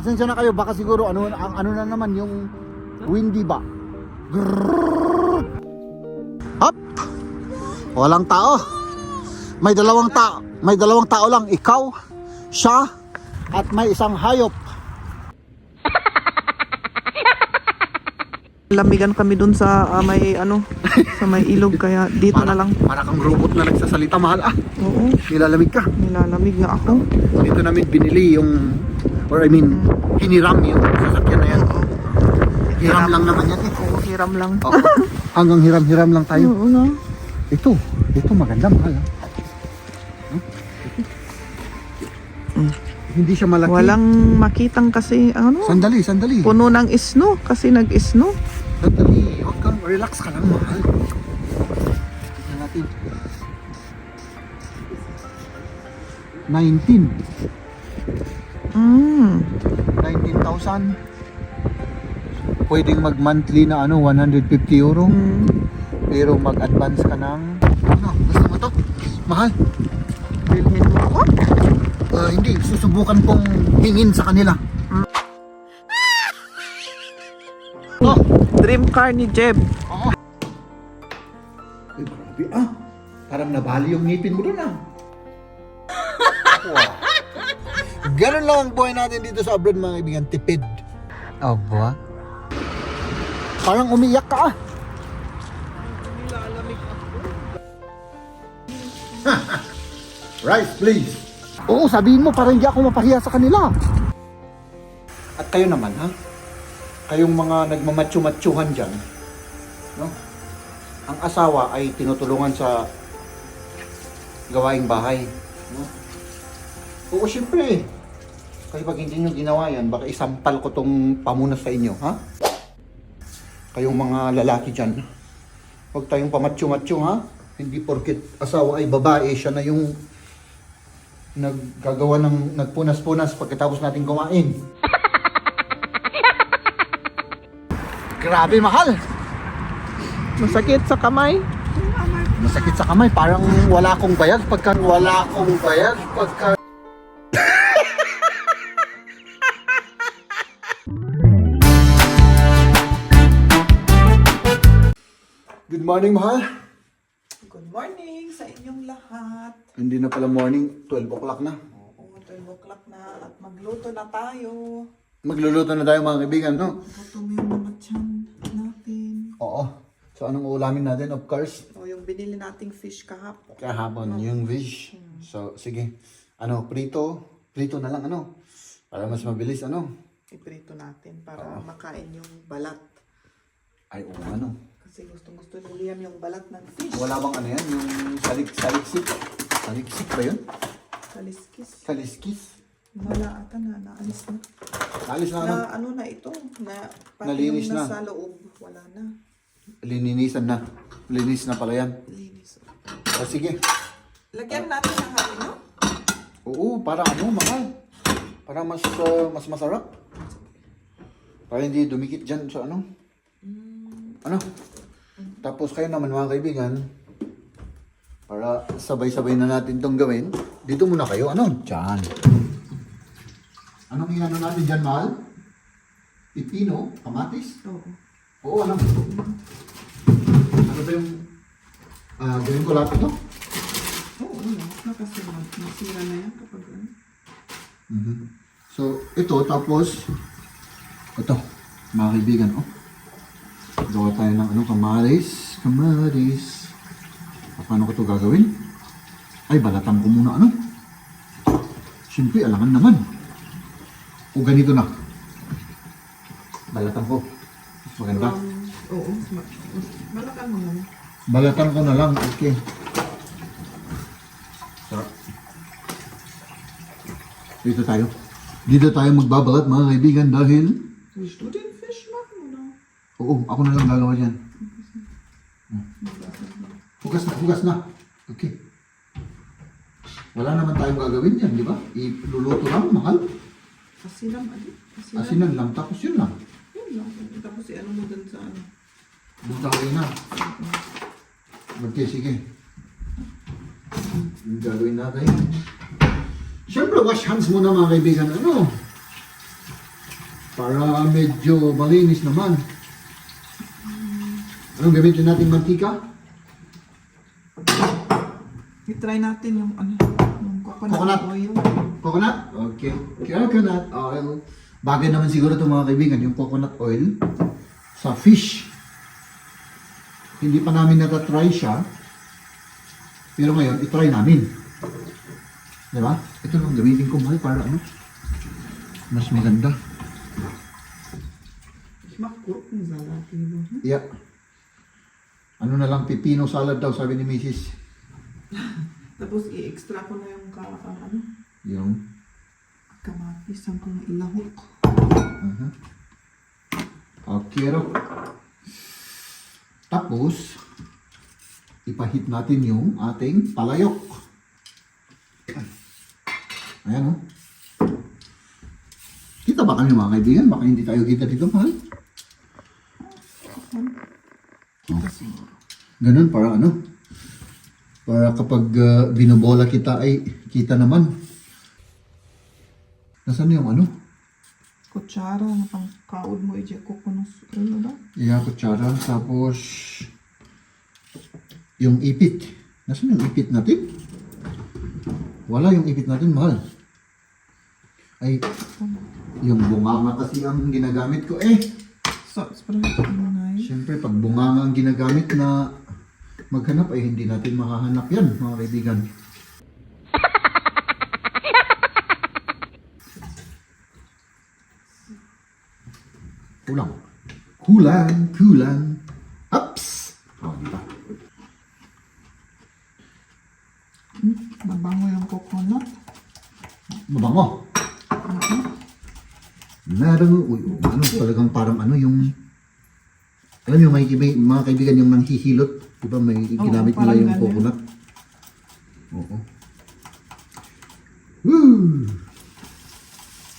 Pasensya na kayo, baka siguro ano na naman yung windy ba. Grrrr. Up. Walang tao. May dalawang tao lang, ikaw, siya, at may isang hayop. Lamigan kami dun sa may sa may ilog kaya dito na lang. Para kang robot na nagsasalita, mahal ah. Oo, Nilalamig ka. nilalamig nga ako. Dito namin binili yung, or I mean, hiniram yung sasakyan na yan. Hiram lang naman yan eh. Oo, hiram lang. Oo. Hanggang hiram-hiram lang tayo. Oo na. Ito maganda, mahal ah. Hindi siya malaki. Walang makitang kasi Sandali. puno ng isno kasi nag-isno. Sandali, huwag kang relax ka lang, mahal. Tignan natin. 19,000. Pwedeng mag-monthly na 150 euro. Pero mag-advance ka ng gusto mo to? Mahal. Bilhin mo ako? Hindi, susubukan kong hingin sa kanila. Oh, Dream car ni Jeb. oo. Ay, grabe ah. Parang nabali yung ngipin mo doon ah. Wow. Ganun lang ang buhay natin dito sa abroad, mga kaibigan. Tipid. Oh, buwa. Parang umiyak ka ah. Rice, please. Oo, sabihin mo para hindi ako mapahiya sa kanila. At kayo naman, ha? Kayong mga nagmamatsu-matsuhan dyan, no? Ang asawa ay tinutulungan sa gawaing bahay, no? Oo, syempre. Kasi pag hindi nyo ginawa yan, baka isampal ko tong pamunas sa inyo, ha? Kayong mga lalaki dyan, huwag tayong pamatsu-matsu, ha? Hindi porket asawa ay babae, siya na yung naggagawa ng nagpunas-punas pagkatapos natin kumain. Grabe, mahal. Masakit sa kamay. Masakit sa kamay, parang wala akong bayag pagka Good morning, mahal. Good morning sa inyong lahat. Hindi na pala morning, 12 o'clock na. Oo, 12 o'clock na at magluto na tayo. Magluluto na tayo, mga kaibigan, no? Gutom yung mga tiyan natin. Oo. So, anong ulamin natin? Of course, O yung binili nating fish kahapon. kahapon yung fish. So, sige. Prito na lang, para mas mabilis, Iprito natin para makain yung balat. Ay, oo, Kasi gusto ni Liam yung balat ng fish. Wala bang yan? Yung saliksik? Saliksik ba yun? Kaliskis. Kaliskis? Wala ata na, naalis na. Alis na, Na ito, na pati Nalinis yung na. nasa loob, wala na. Lininisan na. Linis na pala yan. Linis. O, sige. Lagyan natin ng harino. Oo, para mahal. Para mas masarap. Para hindi dumikit dyan sa Tapos kayo naman, mga kaibigan, para sabay-sabay na natin itong gawin, dito muna kayo, Diyan. Anong inano natin dyan, mahal? Pipino? Kamatis? Oo. Oo, Ano ba yung gawin ko lahat ito? Oo, kasi masira na yan kapag So, ito, tapos, ito, mga kaibigan, gawa tayo ng kamatis. Paano ko ito gagawin? Ay, balatan ko muna, Siyempre, alangan naman. O ganito na. Balatan ko. Mas maganda. Oo, malakan mo naman. Balatan ko na lang, okay. So, dito tayo magbabalat, mga kaibigan, dahil Gusto din fish na. oo, ako na lang gagawa yan. Hugas na. Okay. Wala naman tayong gagawin yan, di ba? Iluluto lang, mahal. Asinan. Asinan lang, tapos yun lang. Yun lang. Tapos mo dun sa Butawin na. Okay, sige. Yung gagawin natin. Siyempre, wash hands muna, mga kaibigan. Para medyo malinis naman. Anong gamitin natin mantika? I-try natin yung ano, yung Coconut. oil. Coconut? Okay. Coconut oil. Bagay naman siguro ito mga kaibigan, yung coconut oil sa fish. Hindi pa namin natatry siya. Pero ngayon, itry namin. Diba? Ito lang gamitin ko mahal para ano? Mas maganda. Makurot ng salad. Diba? Yeah. Ano na lang, pipino salad daw, sabi ni Mrs. Tapos i-extra ko na yung ano, Yung, kamatis ang kung ilahok. okay raw. Tapos, ipahit natin yung ating palayok. Ayan o. Kita ba kami mga kaibigan? Baka hindi tayo kita dito, mahal. Ganun para ano? Para kapag binobola kita ay kita naman. Nasaan yung ano? Kutsara na pang kaod mo i-check ko kung ano ba? Yeah, kutsara. Tapos yung ipit. Nasaan yung ipit natin? Wala yung ipit natin, mahal. Ay, yung bunganga kasi ang ginagamit ko eh. So, spray ko muna yun. Siyempre, pag bunganga ang ginagamit na maghanap ay hindi natin makahanap yan, mga kaibigan. Kulang. Kulang. Ups! Oh, diba? Mabango yung coconut. Mabango. Meron, uy, ano, talagang parang ano yung, alam niyo, mga kaibigan yung nanghihilot, di ba, may ginamit nila parang yung ganun. coconut. Oo. Woo!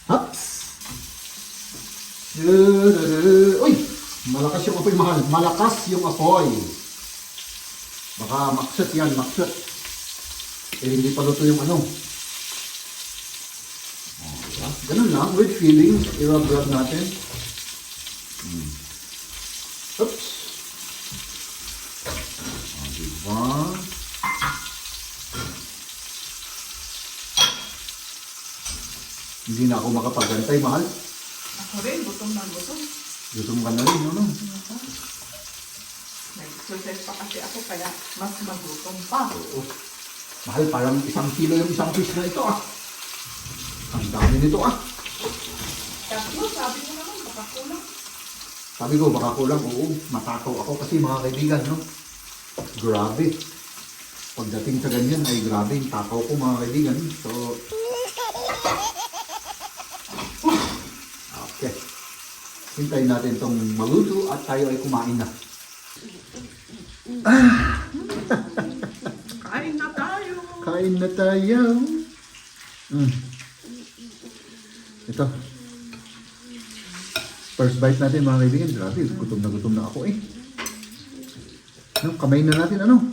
Hops! Uy! Malakas yung apoy, mahal. Malakas yung apoy. Baka maksat yan, maksat. Eh, hindi pa luto yung ano. Ganun lang, with feeling, i-rub natin. Oops. Diba? Hindi na ako makapagantay, mahal. Ako rin, gutom na gutom. Gutom ka na rin, ano? Nag-exercise pa kasi ako kaya mas magutom pa. Oo. Mahal, parang 1 kilo yung isang fish na ito, ah. Ang dami nito, ah. Tatlo, sabi mo naman, baka kulang. Sabi ko, baka kulang, oo. Matakaw ako kasi mga kaibigan, no? Grabe. Pagdating sa ganyan, ay grabe yung takaw ko, mga kaibigan. So, okay. Hintayin natin itong maluto at tayo ay kumain na. Kain na tayo. Kain na tayo. Ito. First bite natin, mga kaibigan. Grabe, gutom na ako eh. No, kamayin na natin, ano?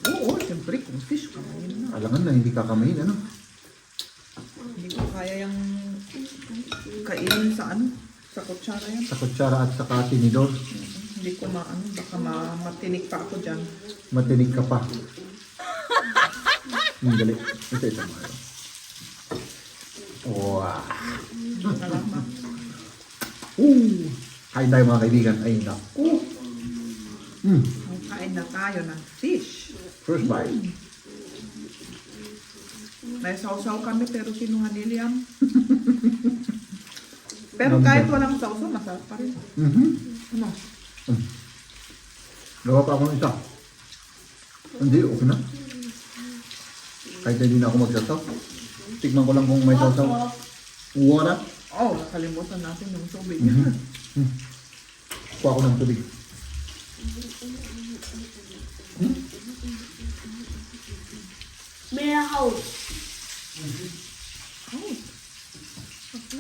Oo, siyempre, kung fish kamain na. Alangan na, hindi kakamayin, ano? Hindi ko kaya yung kainin sa ano, sa kutsara yan. Sa kutsara at sa tinidor. Hindi ko maano, baka matinik pa ako dyan. Matinig ka pa. Dali. Ito mga yun. Wow. Salamat. Kain tayo mga kaibigan. Ay, naku. Kain na tayo ng fish. First bite. May sausaw kami pero kinuha ni Liam. Pero kahit walang sausaw, masarap pa rin. Ano? Gawa pa ako ng isa. Hindi, okay na. Kahit hindi na ako magsasaw. Tignan ko lang kung may sausaw. Water. Oh, nakalimutan natin yung tubig. Kuha ko ng tubig. Mehr Haut.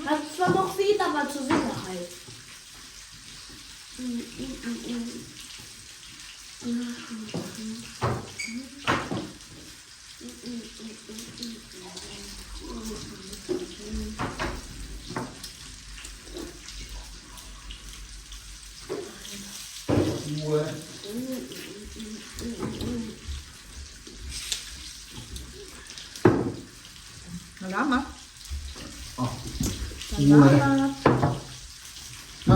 Hat zwar noch viel, aber zur Sicherheit. Salamat. Oh. Salamat. Ha?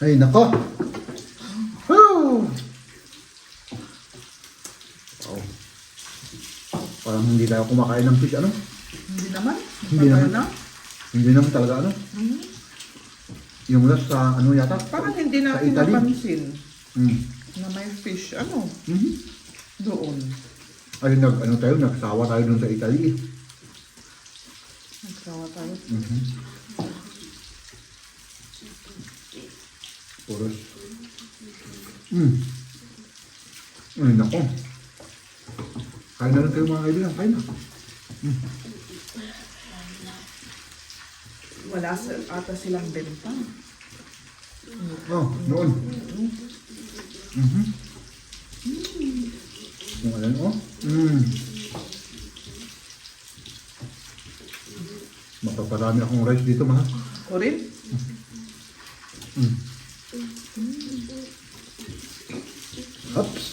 Ay, nako. Woo! Oh. Parang hindi tayo kumakain ng fish, ano? Hindi naman. Hindi naman. Na. Hindi naman talaga, ano? Yung last sa, ano yata? Parang hindi Sa natin Italy. napansin Mm. na may fish. Ano? Mhm. Doon. Ay, nagsawa tayo dun sa Italy. Nagsawa tayo. Mhm. Puros. Ay, nako. Kain na lang kayo mga kaibigan. Kain na. Wala ata silang benta. Oh, noon. Mhm. Yung alam, oh. Mapaparami akong rice dito, mahal. O rin? Oops.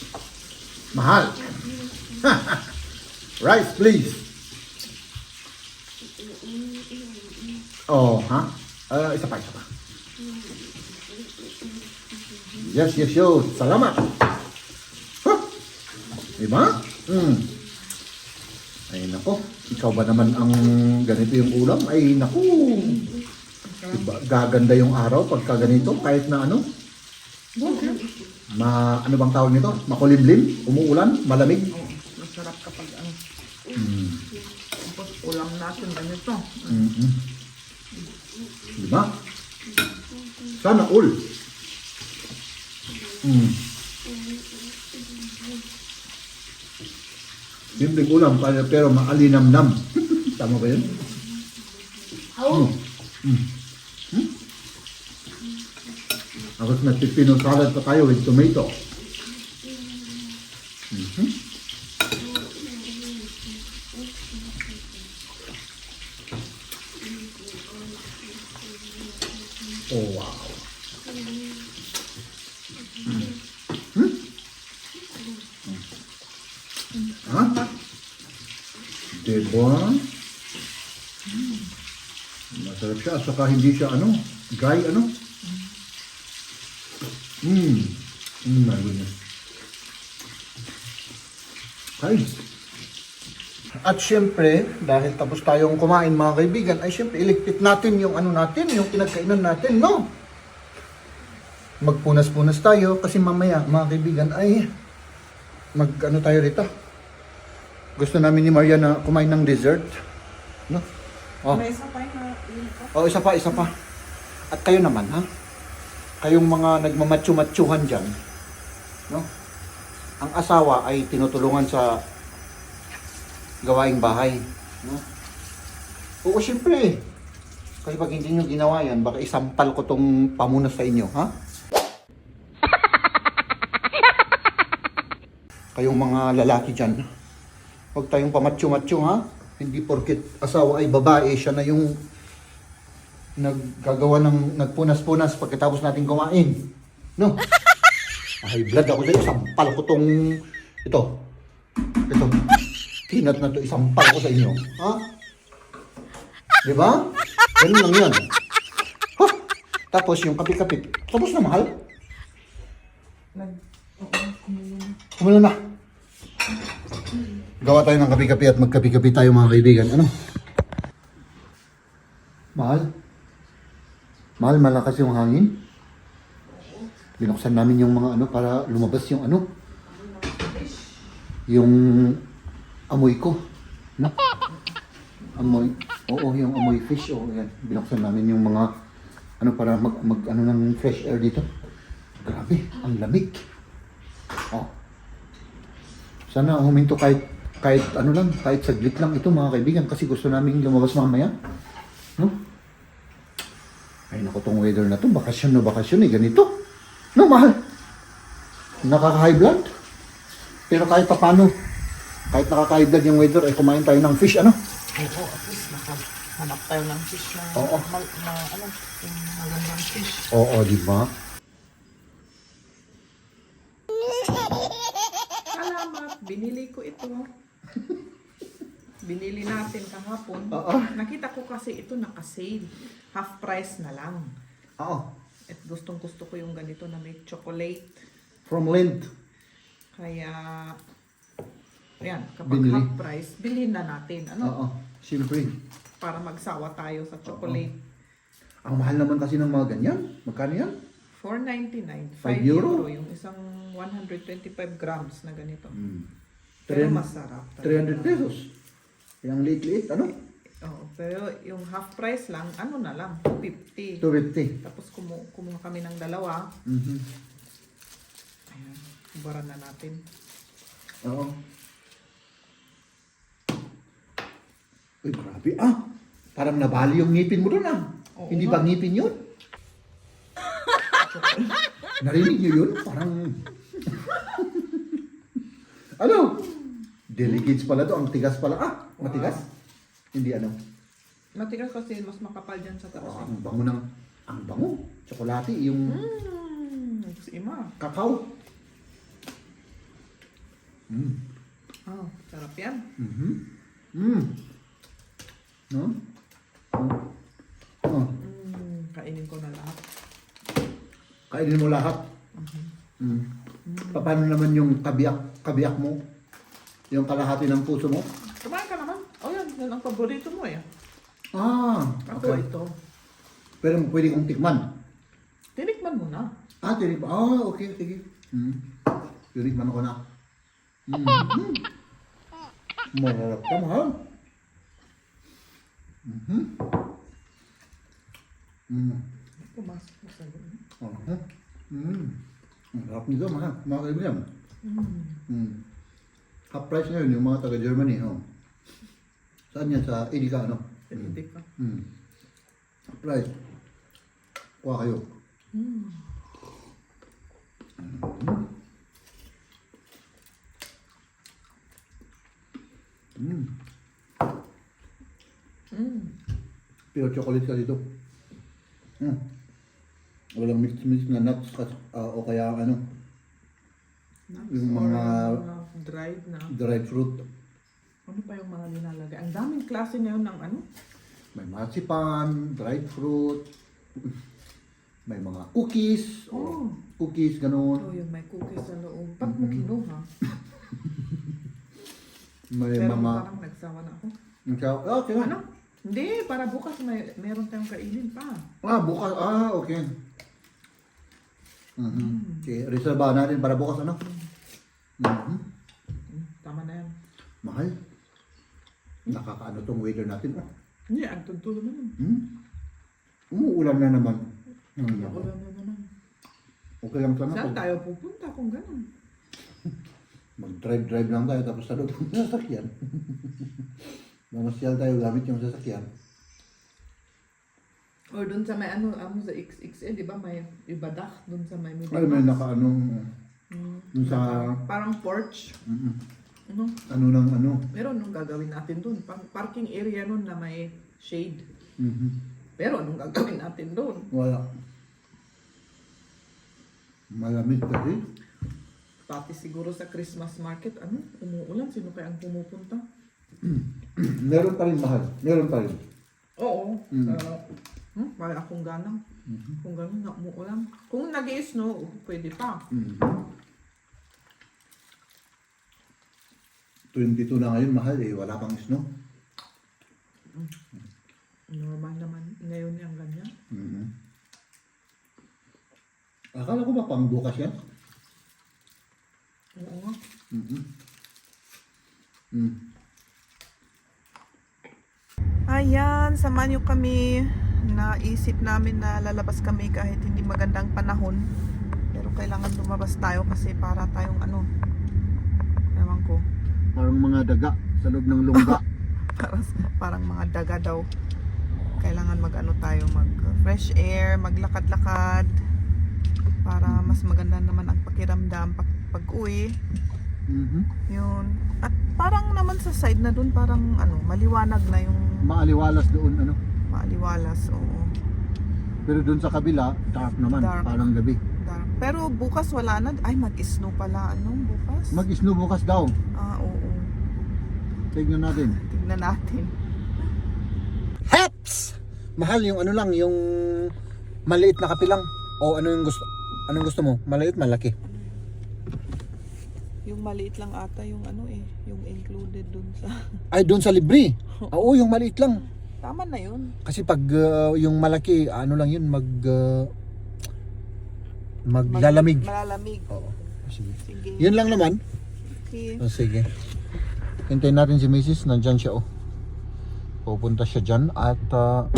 Mahal. Rice, please. Oh, ha? Isa pa. Yes. Salamat. Huh? Diba? Ay, nako. Ikaw ba naman ang ganito yung ulam? Ay, nako. Diba, gaganda yung araw pagka ganito, kahit na ano? Okay. Ano bang tawag nito? Makulimlim? Umuulan? Malamig? Oh, masarap kapag ano. Tapos ulam natin ganito. Diba? Sana all. Simpleng ulam pero maalinamnam. Tama ba yun? How? Tapos may pipino salad pa tayo with tomato. Oh, wow. Ha? Diba? Masarap siya. At saka hindi siya dry my goodness. Ay. At syempre, dahil tapos tayong kumain mga kaibigan, ay syempre iligpit natin yung yung pinagkainan natin, no? Magpunas-punas tayo kasi mamaya mga kaibigan ay tayo rito. Gusto namin ni Maria na kumain ng dessert, no? Oh. May isa pa na Oh, isa pa. At kayo naman, ha? Kayong mga nagmamatsu-matsuhan dyan, no? Ang asawa ay tinutulungan sa gawaing bahay, no? Oo, syempre. Kasi pag hindi nyo ginawa yan, baka isampal ko tong pamunas sa inyo, ha? Kayong mga lalaki dyan, huwag tayong pamatsu-matsu, ha? Hindi porket asawa ay babae, siya na yung nagpunas-punas pagkatapos natin kumain. No? High blood ako sa'yo. Sampal ko tong ito. Peanut na to. Isampal ko sa inyo. Ha? Diba? Ganun lang yan. Huh? Tapos yung kapit-kapit. Tapos na, mahal. Kumula na. Gawa tayo ng kapi-kapi at magkapi-kapi tayo mga kaibigan. Ano? Mahal? Mahal, malakas yung hangin. Binuksan namin yung mga para lumabas yung yung amoy ko. No? Amoy. Oo, yung amoy fish. Oo, yan. Binuksan namin yung mga para mag ng fresh air dito. Grabe, ang lamig. Oh. Sana huminto kahit kahit saglit lang ito mga kaibigan kasi gusto namin lumabas mamaya. No? Ay naku, tong weather na to, bakasyon ganito. No, mahal. Nakaka-high blood. Pero kahit paano, kahit nakaka-high blood yung weather, ay kumain tayo ng fish, Oo, at least nakahanap tayo ng fish na, Oo. yung magandang fish. Oo, di ba? Salamat, binili ko ito. Binili natin kahapon. Oo. Nakita ko kasi ito naka-sale. Half price na lang. Oo. At gustong gusto ko yung ganito na may chocolate. From Lind. Kaya, ayan, kapag Binili. half price, bilhin na natin. Ano? Oo. Siyempre. Para magsawa tayo sa chocolate. Ang mahal naman kasi ng mga ganyan. Magkano yan? $4.99. 5 €5 euro? yung isang 125 grams na ganito. Hmm. Pero 300 masarap. talaga. 300 pesos. Yung liit-liit, ano? Oo, pero yung half price lang, ano na lang, 250. 250. Tapos kumuha kami ng dalawa. Mhm. Ayan, kubaran na natin. Oo. Uy, grabe. Ah, parang nabali yung ngipin mo doon ah. Oo Hindi nga. ba ngipin yun? Narinig niyo yun? Parang... ano? Delegates pala to. Ang tigas pala. Ah, matigas? Hindi ano. Matigas kasi mas makapal dyan sa taas. Oh, ang bango ng... Ang bango. Tsokolate. Yung Si Ima. kakao. Mm. Oh, sarap yan. Mhm. Mm. No? Oh. Kainin ko na lahat. Kainin mo lahat. Mm. Paano naman yung kabiyak mo? Yung kalahati ng puso mo? Kumain ka naman. Oh, yan. Yan ang paborito mo eh. Ah, Ako okay. ito. Pero pwede kong tikman. Tinikman mo na. Ah, tinikman. Ah, okay, sige. Mm. Tinikman ko na. Mm. Mararap ka, mahal. Mhm. Mm. Pumas. Masagot. Uh-huh. Mm. Ang harap nito, mahal. Mga kaibigan. Mm. Half price ngayon yung mga taga-Germany. Oh. Saan yan? Sa Edeka, ano? Hindi ka. Mm. Half price. Kuha kayo. Mm. Pure chocolate ka dito. Mm. Walang mix-mix na nuts o kaya ano, yung mga dried na. dried fruit. Ano pa yung mga nilalagay? Ang daming klase na yun ng ano? May marzipan, dried fruit, may mga cookies, Oh. cookies, ganun. Oh, yung may cookies sa loob. Ba't mo kinuha? May Pero mga... parang nagsawa na ako. Okay nga. Ano? Hindi, para bukas meron tayong kainin pa. Ah, bukas. Ah, okay. Okay, reserva natin para bukas, ano? Mhm. Tama na yan. Mahal. Nakakaano tong weather natin, oh. Hindi, ang tuntulo naman. Umuulan na naman. Ulan na naman. Okay lang sana. Saan tayo pupunta kung gano'n? Mag-drive lang tayo tapos sa loob ng sasakyan. Mamasyal tayo gamit yung sasakyan. Or dun sa may ano sa XXL, di ba may ibadak dun sa may middle. Ay, may nakaanong... Dun sa... Parang porch. Ano? Ano ng ano. Meron nung gagawin natin dun. Parking area nun na may shade. Mhm. Pero anong gagawin natin dun? Wala. Malamig kasi. Pati siguro sa Christmas market, ano? Umuulan. Sino kaya ang pumupunta? Meron pa rin mahal. Meron pa rin. Oo. Wala akong ganang. Kung gano'n na umuulan. Kung nag-i-snow, pwede pa. 22 na ngayon, mahal eh. Wala pang snow. Normal naman ngayon yung ganyan. Akala ko ba pang bukas yan? Oo nga. Ayan, samahan niyo kami. Naisip namin na lalabas kami kahit hindi magandang panahon. Pero kailangan lumabas tayo kasi para tayong ano. Ewan ko. Parang mga daga sa loob ng lungga. Parang mga daga daw. Kailangan mag-ano tayo, mag fresh air, maglakad-lakad. Para mas maganda naman ang pakiramdam pag-uwi. Yun. At parang naman sa side na dun, parang ano, maliwanag na yung Maaliwalas doon, ano. maaliwalas. Oo. Pero doon sa kabila, dark naman. Dark. Parang gabi. Dark. Pero bukas wala na. Ay, mag-snow pala. Ano, bukas? Mag-snow bukas daw. Oo. Tignan natin. Tignan natin. Mahal yung ano lang, yung maliit na kape lang. O ano yung gusto? Anong gusto mo? Maliit, malaki? Yung maliit lang ata yung ano eh, yung included dun sa... Ay, doon sa libre. Oo, yung maliit lang. Tama na yun. Kasi pag yung malaki, ano lang yun, maglalamig. Malalamig. Oo. Sige. Sige. Yun lang naman. Okay. Oh, sige. Hintayin natin si Mrs. Nandyan siya, oh. Pupunta siya dyan at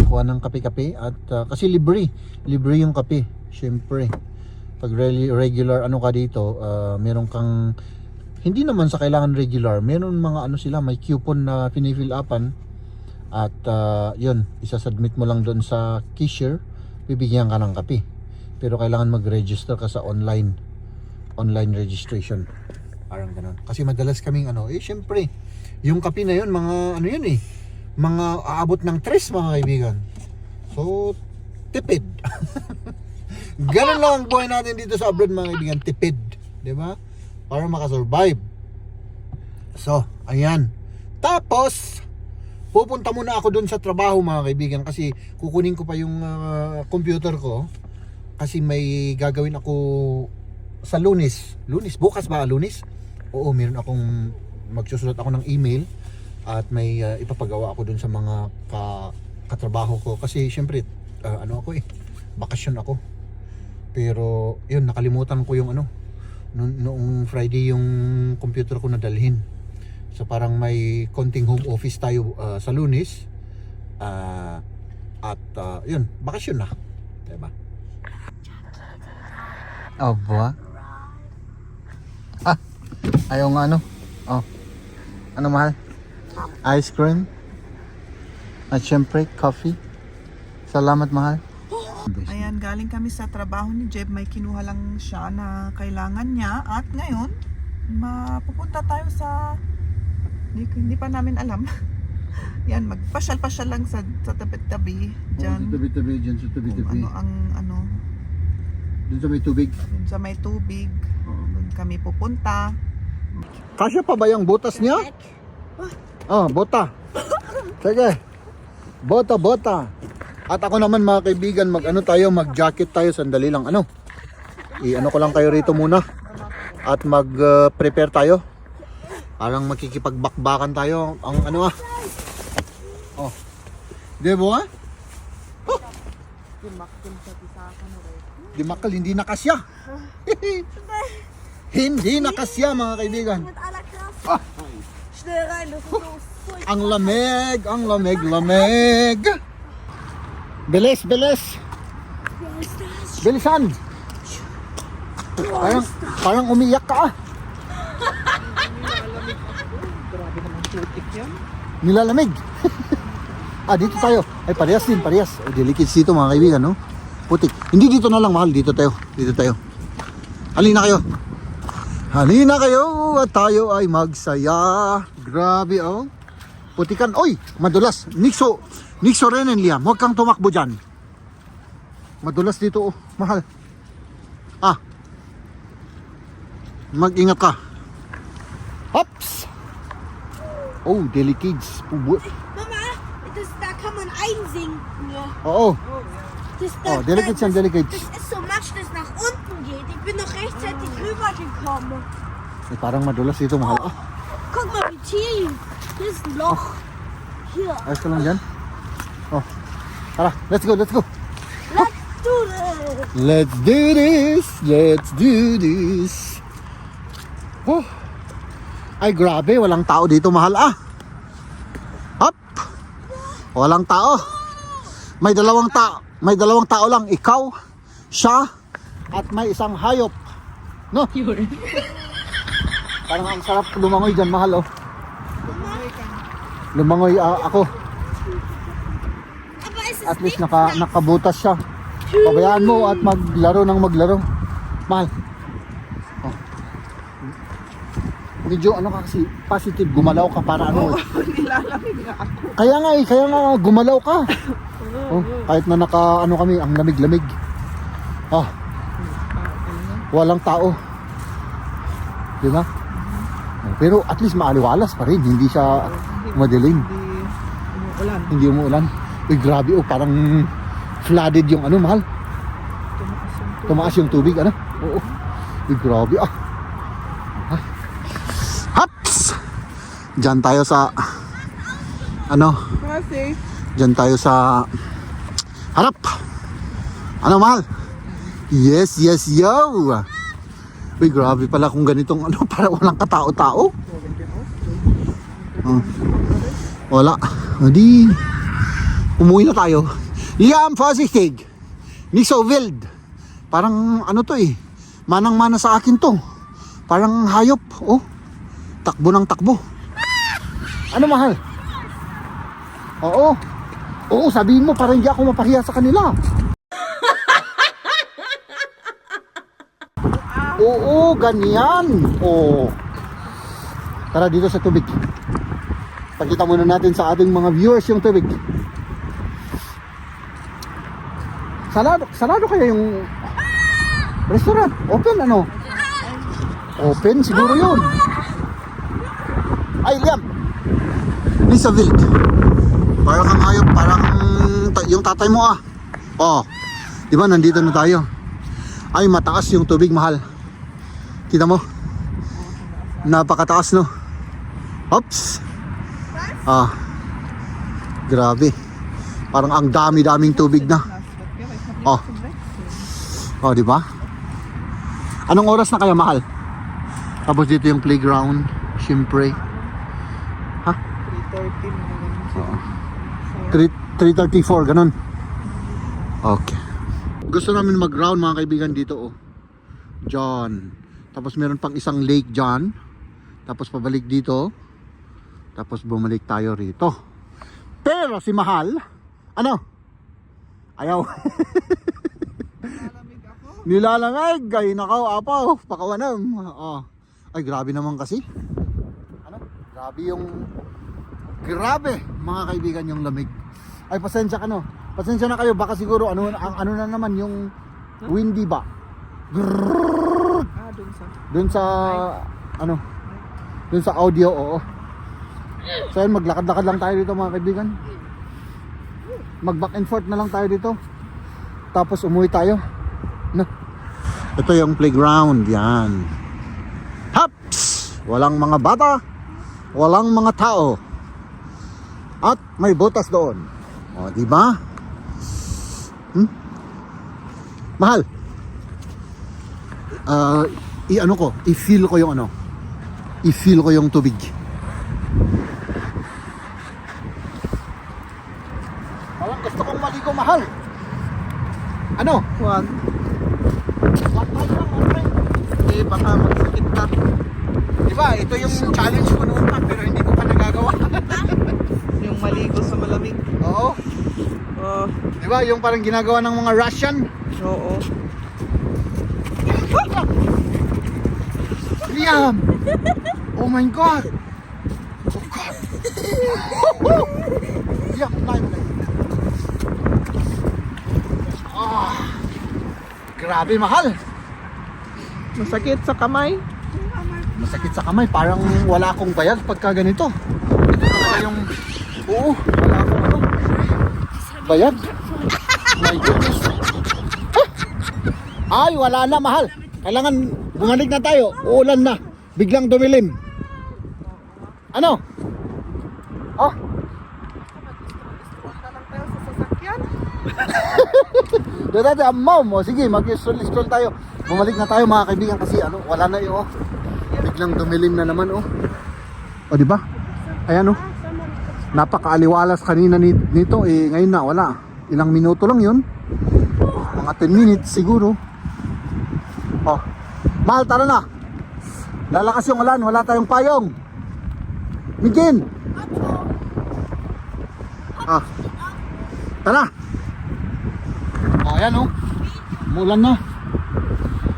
kuha ng kape-kape. At kasi libre. Libre yung kape. Siyempre. Pag regular ano ka dito, meron kang... Hindi naman sa kailangan regular. Meron mga ano sila, may coupon na pinifill upan. At yun, isasubmit mo lang doon sa cashier. Bibigyan ka ng kape. Pero kailangan mag-register ka sa online registration. Parang ganun. Kasi madalas kaming ano, syempre, yung kape na yun, mga ano yun eh, mga aabot ng 3 mga kaibigan. So, tipid. Ganun lang ang buhay natin dito sa abroad mga kaibigan, tipid. Diba? Para makasurvive. So, ayan. Tapos, pupunta muna ako dun sa trabaho mga kaibigan kasi kukunin ko pa yung computer ko. Kasi may gagawin ako sa Lunes. Lunes? Bukas ba? Lunes? Oo, meron akong magsusulat ako ng email at may ipapagawa ako dun sa mga katrabaho ko. Kasi syempre, ano ako bakasyon ako. Pero yun, nakalimutan ko yung ano, noong Friday yung computer ko nadalhin. So parang may konting home office tayo sa Lunes. At yun, bakasyon na. Diba? Aba. Ayaw nga ano. Oh. Ano mahal? Ice cream. At syempre, coffee. Salamat mahal. Ayan, galing kami sa trabaho ni Jeb. May kinuha lang siya na kailangan niya. At ngayon, mapupunta tayo sa... Hindi pa namin alam. Yan, magpasyal-pasyal lang sa tabi-tabi. Diyan. Sa tabi-tabi, dyan sa tabi-tabi. Kung ano, Dun sa may tubig. dun sa may tubig. Doon kami pupunta. Kasya pa ba yung butas niya? Oh, bota. Sige. Bota. At ako naman mga kaibigan, mag-jacket tayo, sandali lang. I-ano ko lang kayo rito muna. At mag-prepare tayo. Parang makikipagbakbakan tayo. Ang ano Oh. Di ba? Oh. Di makal, hindi nakasya. Hindi nakasya mga kaibigan. Ah. Ang lamig. Bilis. Bilisan. Parang umiyak ka. Grabe naman putik yan. Nilalamig. Dito tayo. Ay, parehas. Delicate dito mga kaibigan, no? Putik. Hindi dito na lang, mahal. Dito tayo. Halina kayo at tayo ay magsaya. Grabe, oh. Putikan. Oy, madulas. Nikso rin and Liam. Huwag kang tumakbo dyan. Madulas dito, oh. Mahal. Mag-ingat ka. Hops. Oh, delicates. Mama, da kann man einsingen. Oo. Das delicates yan, delicates. Das ist so Matsch, das nach unten geht. Ich bin noch rechtzeitig rübergekommen. Parang madulas dito, mahal. Guck mal, wie tief. Hier ist ein Loch. Hier. Ayos ka lang dyan. Tara, let's go. Let's do this. Let's do this. Oh. Ay, grabe, walang tao dito, mahal. Hop. Walang tao. May dalawang tao lang, ikaw, siya, at may isang hayop. No? Parang ang sarap lumangoy dyan, mahal, oh. Lumangoy ako. Aber es ist At least nicht nakabutas siya. Pabayaan mo at maglaro. Mahal. Oh. Medyo ano ka kasi positive, gumalaw ka para ano. Nilalamig nga ako. Kaya nga gumalaw ka. Kahit na kami, ang lamig-lamig. Walang tao. Di ba? Pero at least maaliwalas pa rin, hindi siya madilim. Hindi umuulan. Hindi umuulan. Uy, grabe oh, parang flooded yung ano, mahal. Tumaas yung tubig, ano? Oo. Uy, grabe ah. Haps! Diyan tayo sa ano? Kasi, Diyan tayo sa harap. Ano, mahal? Yes, yes, yo! Uy, grabe pala kung ganitong ano, para walang katao-tao. Wala. Hindi. Umuwi na tayo. Liam Fasikig. Ni so wild. Parang ano to eh. Manang-mana sa akin to. Parang hayop. Oh. Takbo ng takbo. Ano, mahal? Oo. Oo, sabihin mo para hindi ako mapahiya sa kanila. Oo, ganyan. Oo. Tara dito sa tubig. Pakita muna natin sa ating mga viewers yung tubig. Sarado kaya yung restaurant? Open ano? Open siguro yun. Ay, Liam! Lisa Wild. Parang kang hayop, parang yung tatay mo ah. Oh, di ba nandito na tayo? Ay, mataas yung tubig, mahal. Kita mo? Napakataas, no? Oops! Ah, grabe. Parang ang dami-daming tubig na. Oh. Oh, di ba? Anong oras na kaya, mahal? Tapos dito yung playground, syempre. Ha? 3:30 na ganun siya. Oo. 3:34, ganun. Okay. Gusto namin mag-ground, mga kaibigan, dito, oh. Diyan. Tapos meron pang isang lake dyan. Tapos pabalik dito. Tapos bumalik tayo rito. Pero si Mahal, ano? Ayaw. Lalamig ako. Nilalamig. Ay, nakaw, apaw. Pakawanam. Oh. Ay, grabe naman kasi. Ano? Grabe yung... Grabe, mga kaibigan, yung lamig. Ay, pasensya ka, no? Pasensya na kayo. Baka siguro, ano na naman, yung windy ba? Dun sa... Dun sa... Ano? Dun sa audio, oo. So yun, maglakad-lakad lang tayo dito, mga kaibigan. Mag back and forth na lang tayo dito. Tapos umuwi tayo. No. Ito yung playground, yan. Haps! Walang mga bata, walang mga tao. At may butas doon. O, di ba? Mahal. I-ano ko, i-feel ko yung ano. I-feel ko yung tubig. Parang gusto kong maligo, mahal. Ano? Huwag. One time lang, one time. Eh, baka magsakit ka. Diba, ito yung challenge ko noon pa, pero hindi ko pa nagagawa. Yung maligo sa malamig. Oo. Oh, Diba, yung parang ginagawa ng mga Russian. oo. Liam! Oh my God! Oh God! Liam, tayo mo lang. Ah, grabe, mahal. Masakit sa kamay. Masakit sa kamay, parang wala akong bayag pagka ganito. Ito talaga yung... Oo, wala akong ano. Bayag. My goodness. Ah! Ay, wala na, mahal. Kailangan bumalik na tayo. Uulan na. Biglang dumilim. Ano? Oh, Punta lang tayo sa sasakyan. dito ang mom. O sige, mag-stroll tayo. Bumalik na tayo, mga kaibigan, kasi ano, wala na yun. Oh. Biglang dumilim na naman, oh. O, di ba? Ayan, oh. Napakaaliwalas kanina nito, eh, ngayon na, wala. Ilang minuto lang yun. Mga 10 minutes siguro. Oh. Mahal, tara na. Lalakas yung ulan, wala tayong payong. Migin. Ah. Tara. Oh, ayan, oh. Umulan na.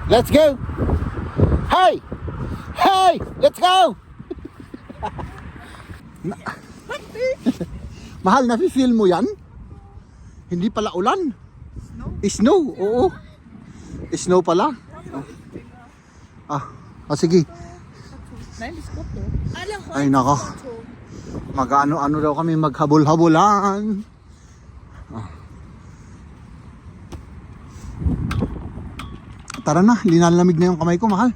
Let's go. Hey! Hey! Let's go! Mahal, nafe-feel mo yan? Hindi pala ulan. Snow, oo. Snow pala. Ah, sige. Ay nako. Mag-ano-ano daw kami, maghabol-habulan. Tara na, linalamig na yung kamay ko, mahal.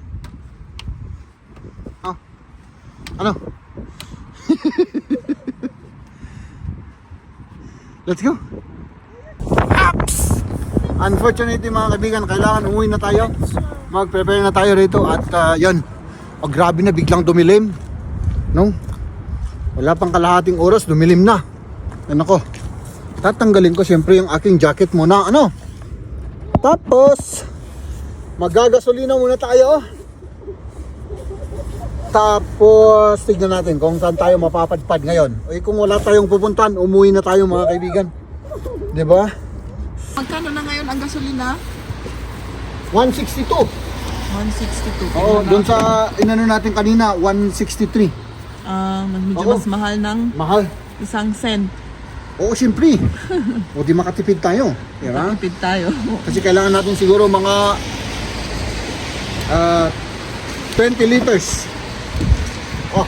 Ah. Ano? Let's go. Ups! Unfortunately mga kaibigan, kailangan umuwi na tayo. Mag-prepare na tayo rito at yan. Oh, grabe na, biglang dumilim. No? Wala pang kalahating oras, dumilim na. Yan ako. Tatanggalin ko siyempre yung aking jacket muna. Ano? Tapos magagasolina muna tayo. Tapos tignan natin kung saan tayo mapapadpad ngayon. O kung wala tayong pupuntahan, umuwi na tayo mga kaibigan. 'Di ba? Magkano na ngayon ang gasolina? 162. 162. Oo, doon sa inano natin kanina, 163. Medyo Oo. mas mahal ng Mahal. isang cent. Oo, siyempre. O di makatipid tayo. Diba? Tipid tayo. Kasi kailangan natin siguro mga 20 liters. Oh.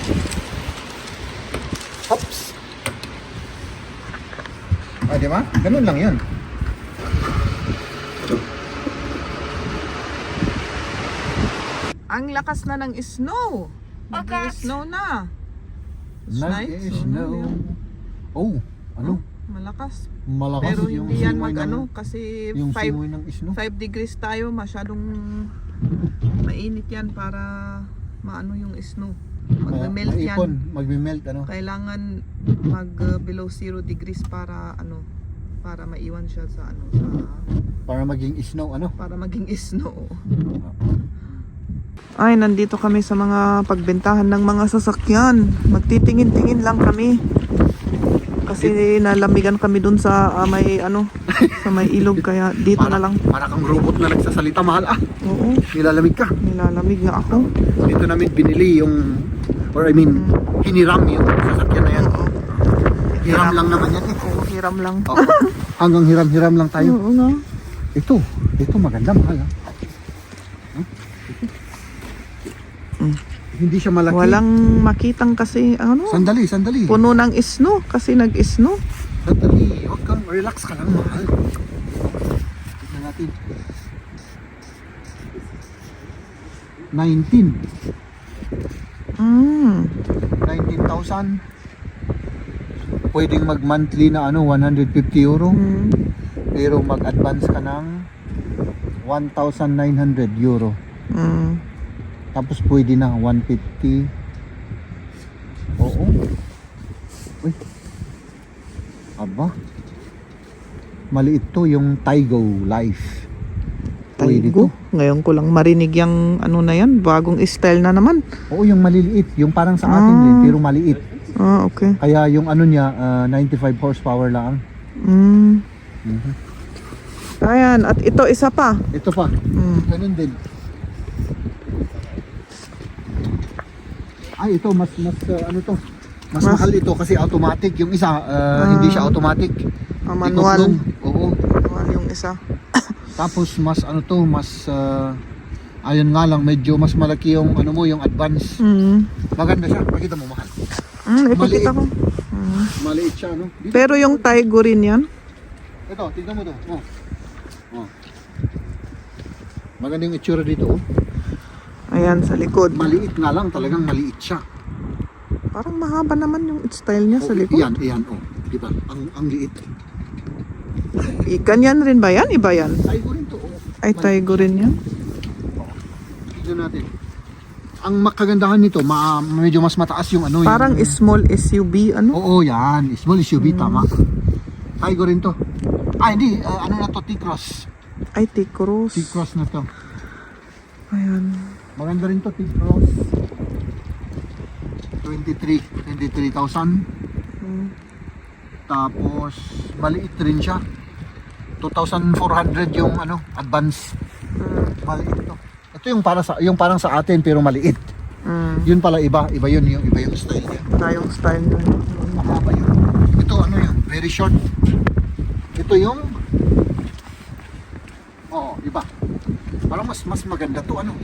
Hops. Ah, di ba? Ganun lang yun. Ang lakas na ng snow. Mag-snow na. Snow. Oh, ano? Malakas. Malakas Pero yung hindi yan simoy mag-ano ng, kasi yung 5 simoy ng snow. degrees tayo, masyadong mainit yan para maano yung snow. Magme-melt yan. Magme-melt ano? Kailangan mag below 0 degrees para ano, para maiwan siya sa ano, sa Para maging snow ano? para maging snow. Ay, nandito kami sa mga pagbentahan ng mga sasakyan. Magtitingin-tingin lang kami. Kasi nalamigan kami dun sa may ano, sa may ilog kaya dito na lang. Para kang robot na nagsasalita, mahal. Ah, Oo, nilalamig ka. nilalamig nga ako. Dito namin binili yung, or I mean, hiniram yung sasakyan na yan. Oo. Hiram lang naman yan eh. Oo, hiram lang. Oo. Hanggang hiram-hiram lang tayo. Oo nga. Ito maganda, mahal ha. Huh? Hindi siya malaki. Walang makitang kasi ano, Sandali. puno ng snow kasi nag-snow. Sandali. Huwag kang relax ka lang, mahal. Tignan natin. 19,000. Pwedeng mag-monthly na ano, 150 euro. Pero mag-advance ka ng 1,900 euro. Tapos pwede na 150. Oo. Uy. Aba. Maliit to yung Taigo Life. Pwede to. Taigo. Ngayon ko lang marinig yung ano na yan, bagong style na naman. Oo, yung maliliit. Yung parang sa atin din, pero maliit. Ah, okay. Kaya yung ano niya, 95 horsepower lang. Ayan, at ito isa pa. Ito pa. Ganun din. Ay, ito mas ano to? Mas mahal ito kasi automatic. Yung isa, hindi siya automatic. Manual. Ikutlong. Oo. Manual yung isa. Tapos mas ano to, mas ayun nga lang, medyo mas malaki yung ano mo, yung advance. Maganda siya. Pakita mo, mahal. Ipakita ko. Maliit siya, no? Dito. Pero yung Taigo rin yan. Ito, tignan mo to. Oh. Maganda yung itsura dito, oh. Ayan, sa likod. Maliit nga lang, talagang maliit siya. Parang mahaba naman yung style niya sa Oh, likod. Iyan, oh. Di ba? Ang liit. Ganyan rin ba yan? Iba yan? Taigo rin to, oh. Ay, Taigo rin yan. Tignan natin. Ang makagandahan nito, medyo mas mataas yung ano. Parang yung, small SUV, ano? Oo, yan. Small SUV, tama. Taigo rin to. Hindi. Ano na to? T-Cross. Ay, T-Cross. T-Cross na to. Ayan. Maganda rin to, T-Cross. 23,000. Tapos, maliit rin siya. 2,400 yung ano, advance. Maliit to. Ito yung parang sa atin pero maliit. Yun pala iba yun, yung iba yung style niya. Tayong style niya. Mahaba yun. Ito ano yun, very short. Ito yung iba. Parang mas maganda to ano.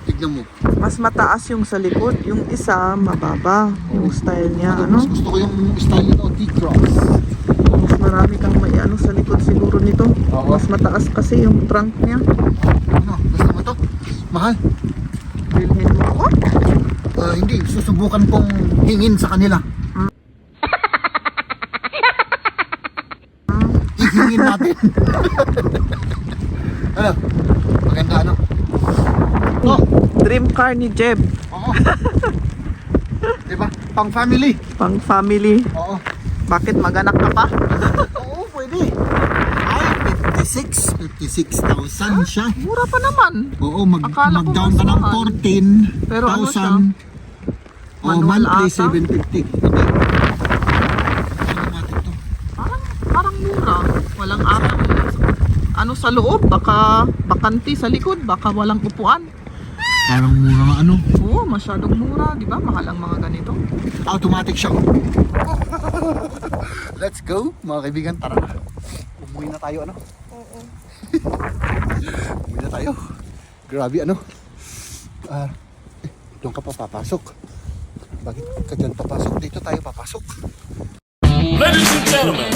Tignan mo. Mas mataas yung sa likod. Yung isa, mababa. Yung style niya, ano? Mas gusto ko yung style nito, T-Cross. Mas marami kang may ano sa likod siguro nito. Oo. Mas mataas kasi yung trunk niya. Ano, gusto mo to? Mahal. Bilhin mo ako. Hindi, susubukan kong hingin sa kanila. Hihingin natin. Ano? Maganda ano? Oh, Dream car ni Jeb. oo. Diba? Pang family. Pang family. Oo. Bakit maganak ka pa? Oo, pwede. Ay, 56,000 siya. Mura pa naman. Oo, Akala ko mag-down ka mas ng mahal. 14,000. Pero ano siya? Oh, Manual monthly ata? 750. Automatic to. Parang mura. Walang ano sa loob, baka bakanti sa likod, baka walang upuan. Parang mura nga ano. Oo, masyadong mura, di ba? Mahal ang mga ganito. Automatic siya. Let's go, mga kaibigan. Tara. Umuwi na tayo, ano? Oo. Umuwi na tayo. Grabe, ano? Doon ka pa papasok. Bakit ka dyan papasok? Dito tayo papasok. Ladies and gentlemen,